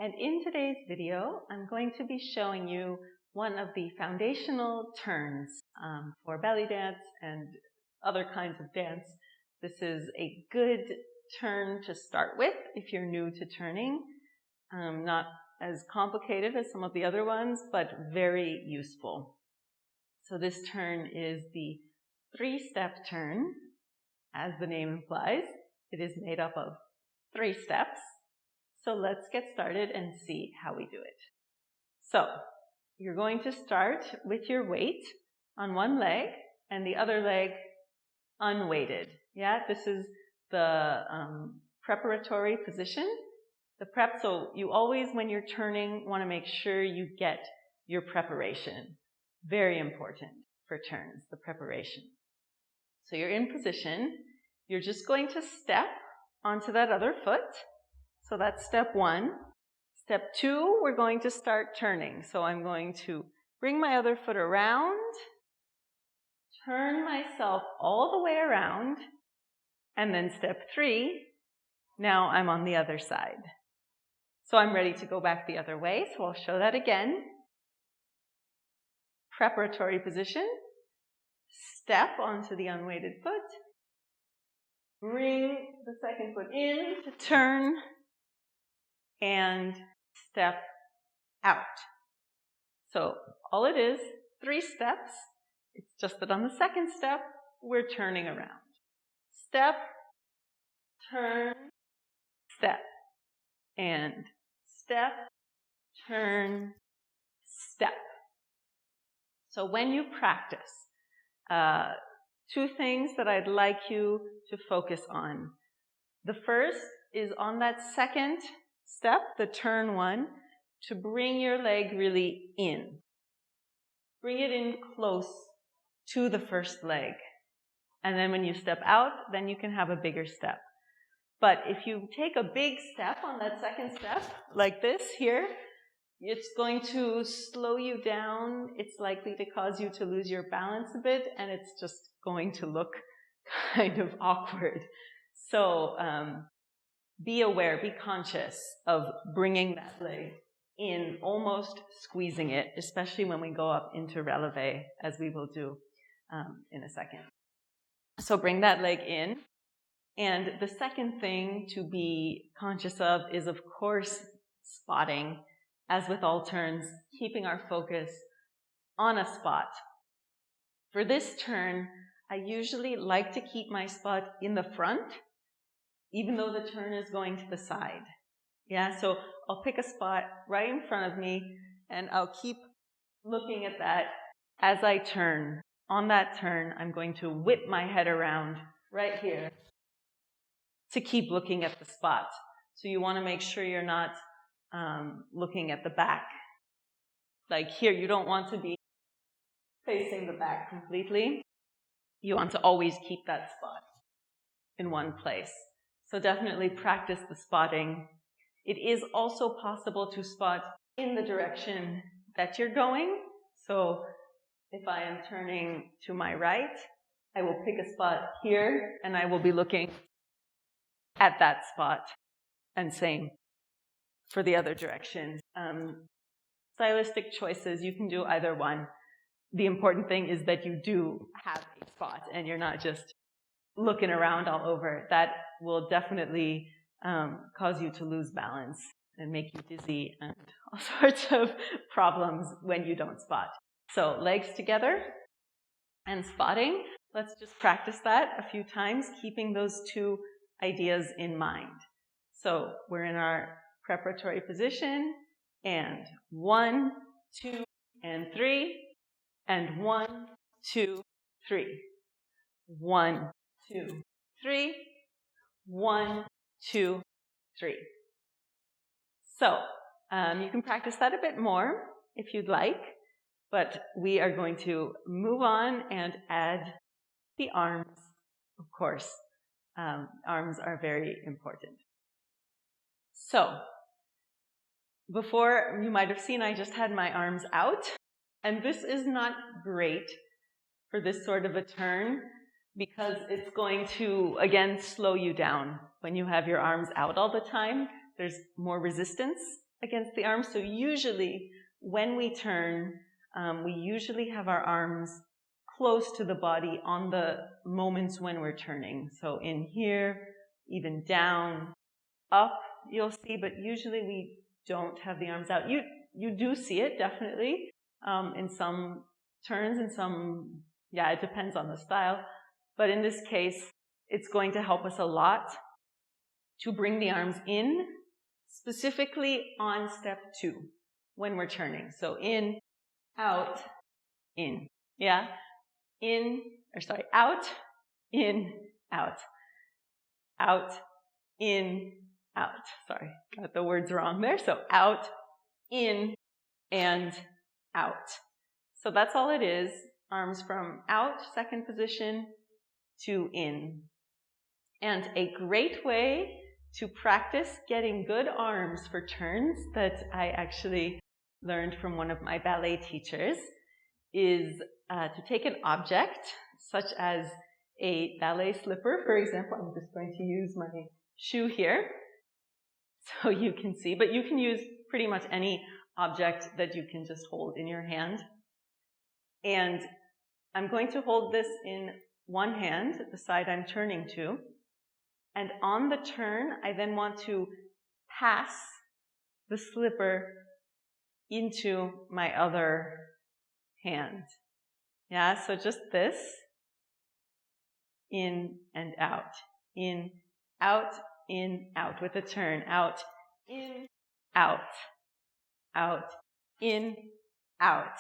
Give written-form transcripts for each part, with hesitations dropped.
And in today's video, I'm going to be showing you one of the foundational turns for belly dance and other kinds of dance. This is a good turn to start with if you're new to turning. Not as complicated as some of the other ones, but very useful. So this turn is the three-step turn, as the name implies. It is made up of 3 steps. So let's get started and see how we do it. So you're going to start with your weight on one leg and the other leg unweighted. Yeah, this is the preparatory position. The prep, so you always, when you're turning, want to make sure you get your preparation. Very important for turns, the preparation. So you're in position. You're just going to step onto that other foot. So that's step 1. Step 2, we're going to start turning. So I'm going to bring my other foot around, turn myself all the way around, and then step 3, now I'm on the other side. So I'm ready to go back the other way, so I'll show that again. Preparatory position, step onto the unweighted foot, bring the second foot in to turn, and step out. So all it is, 3 steps. It's just that on the second step, we're turning around. Step, turn, step, and step, turn, step. So when you practice, 2 things that I'd like you to focus on. The first is on that second step, the turn one, to bring your leg really in. Bring it in close to the first leg. And then when you step out, then you can have a bigger step. But if you take a big step on that second step, like this here, it's going to slow you down. It's likely to cause you to lose your balance a bit, and it's just going to look kind of awkward. So be aware, be conscious of bringing that leg in, almost squeezing it, especially when we go up into Releve, as we will do in a second. So bring that leg in. And the second thing to be conscious of is, of course, spotting. As with all turns, keeping our focus on a spot. For this turn, I usually like to keep my spot in the front, even though the turn is going to the side. Yeah, so I'll pick a spot right in front of me, and I'll keep looking at that as I turn. On that turn, I'm going to whip my head around right here to keep looking at the spot. So you want to make sure you're not looking at the back. Like here, you don't want to be facing the back completely. You want to always keep that spot in one place. So definitely practice the spotting. It is also possible to spot in the direction that you're going. So if I am turning to my right, I will pick a spot here and I will be looking at that spot. And same for the other direction. Stylistic choices, you can do either one. The important thing is that you do have a spot and you're not just looking around all over. That will definitely cause you to lose balance and make you dizzy and all sorts of problems when you don't spot. So legs together and spotting. Let's just practice that a few times, keeping those 2 ideas in mind. So we're in our preparatory position, and 1, 2, and 3, and 1, 2, 3. 1, 2, 3. 1, 2, 3. So you can practice that a bit more if you'd like, but we are going to move on and add the arms, of course. Arms are very important. So before, you might have seen I just had my arms out, and this is not great for this sort of a turn because it's going to, again, slow you down when you have your arms out all the time. There's more resistance against the arms. So usually when we turn, we usually have our arms close to the body on the moments when we're turning. So in here, even down, up, you'll see, but usually we don't have the arms out. You do see it, definitely, in some turns, in some, yeah, it depends on the style. But in this case, it's going to help us a lot to bring the arms in, specifically on step 2, when we're turning. So in, out, in, yeah? Out, in, out. Out, in, out. Sorry, got the words wrong there. So out, in, and out. So that's all it is. Arms from out, second position, to in. And a great way to practice getting good arms for turns that I actually learned from one of my ballet teachers is to take an object, such as a ballet slipper, for example. I'm just going to use my shoe here so you can see, but you can use pretty much any object that you can just hold in your hand. And I'm going to hold this in one hand, the side I'm turning to. And on the turn, I then want to pass the slipper into my other hand. Yeah, so just this. In and out. In, out, with a turn. Out, in, out. Out, in, out.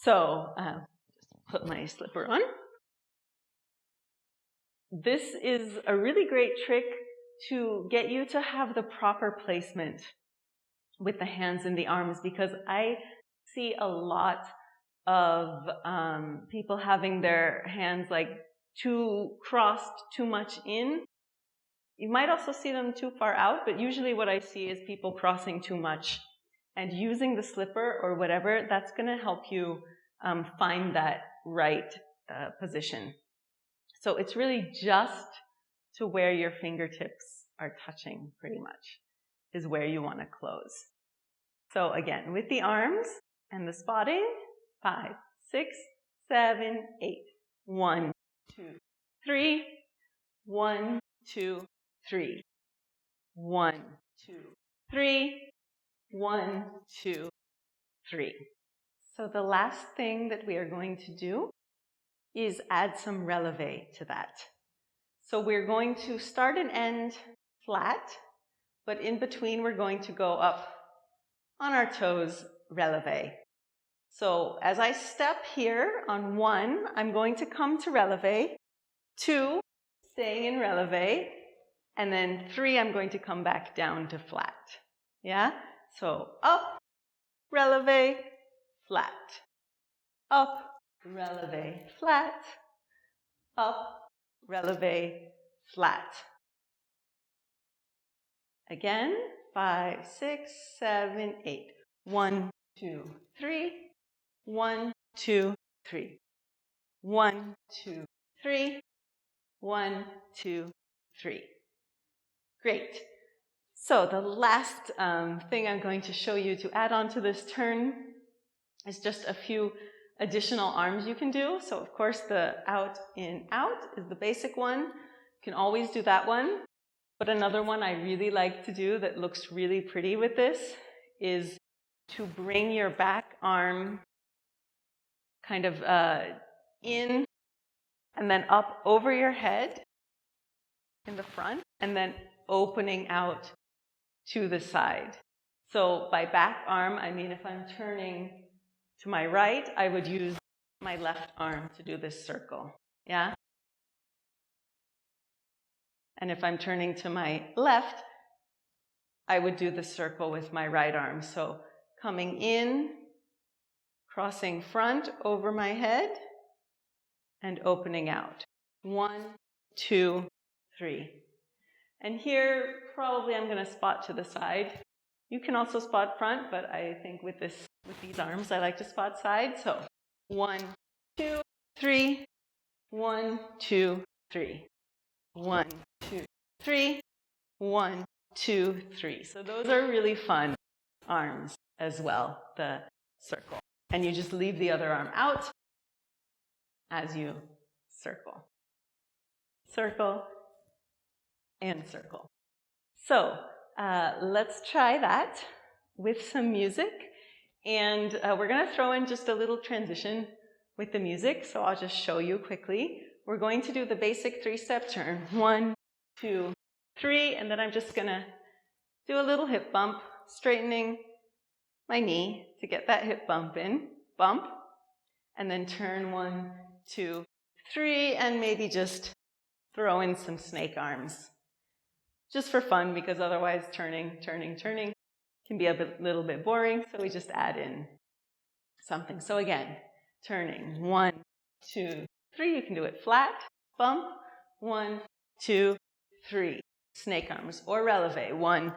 So, just put my slipper on. This is a really great trick to get you to have the proper placement with the hands and the arms, because I see a lot of people having their hands like too crossed, too much in. You might also see them too far out, but usually what I see is people crossing too much. And using the slipper or whatever, that's going to help you find that right position. So it's really just to where your fingertips are touching, pretty much, is where you want to close. So again, with the arms and the spotting, 5, 6, 7, 8. 1, 2, 3. 1, 2, 3. 1, 2, 3. 1, 2, 3. So the last thing that we are going to do is add some releve to that. So we're going to start and end flat, but in between we're going to go up on our toes, releve. So as I step here on 1, I'm going to come to releve, 2, staying in releve, and then 3, I'm going to come back down to flat. Yeah? So up, releve, flat. Up, releve, flat. Up, releve, flat. Again, 5, 6, 7, 8. 1, 2, 3. 1, 2, 3. 1, 2, 3. 1, 2, 3. Great. So the last thing I'm going to show you to add on to this turn is just a few additional arms you can do. So of course the out, in, out is the basic one. You can always do that one. But another one I really like to do that looks really pretty with this is to bring your back arm kind of in and then up over your head in the front and then opening out to the side. So by back arm, I mean if I'm turning to my right, I would use my left arm to do this circle. Yeah? And if I'm turning to my left, I would do the circle with my right arm. So coming in, crossing front over my head, and opening out. 1, 2, 3. And here, probably I'm going to spot to the side. You can also spot front, but I think with these arms, I like to spot side. So 1, 2, 3. 1, 2, 3. 1, 2, 3. 1, 2, 3. So those are really fun arms as well, the circle. And you just leave the other arm out as you circle. Circle and circle. So let's try that with some music. And we're going to throw in just a little transition with the music. So I'll just show you quickly. We're going to do the basic 3-step turn. 1, 2, 3. And then I'm just going to do a little hip bump, straightening my knee to get that hip bump in. Bump. And then turn 1, 2, 3. And maybe just throw in some snake arms. Just for fun, because otherwise turning can be a little bit boring, so we just add in something. So again, turning 1, 2, 3. You can do it flat, bump, 1, 2, 3. Snake arms or releve, 1,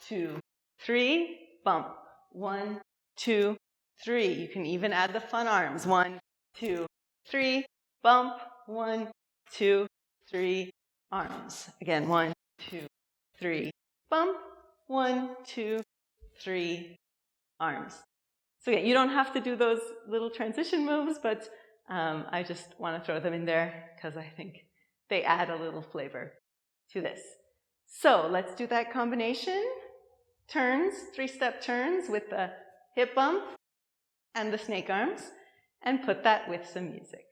2, 3, bump, 1, 2, 3. You can even add the fun arms, 1, 2, 3, bump, 1, 2, 3, arms. Again, 1, 2, 3, bump, 1, 2, 3, arms. So yeah, you don't have to do those little transition moves, but I just want to throw them in there because I think they add a little flavor to this. So let's do that combination. Turns, 3-step turns with the hip bump and the snake arms, and put that with some music.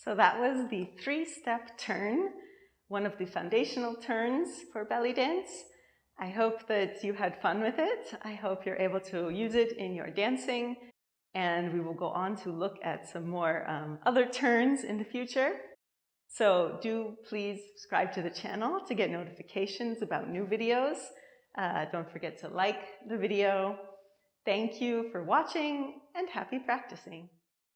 So that was the 3-step turn, one of the foundational turns for belly dance. I hope that you had fun with it. I hope you're able to use it in your dancing, and we will go on to look at some more other turns in the future. So do please subscribe to the channel to get notifications about new videos. Don't forget to like the video. Thank you for watching, and happy practicing.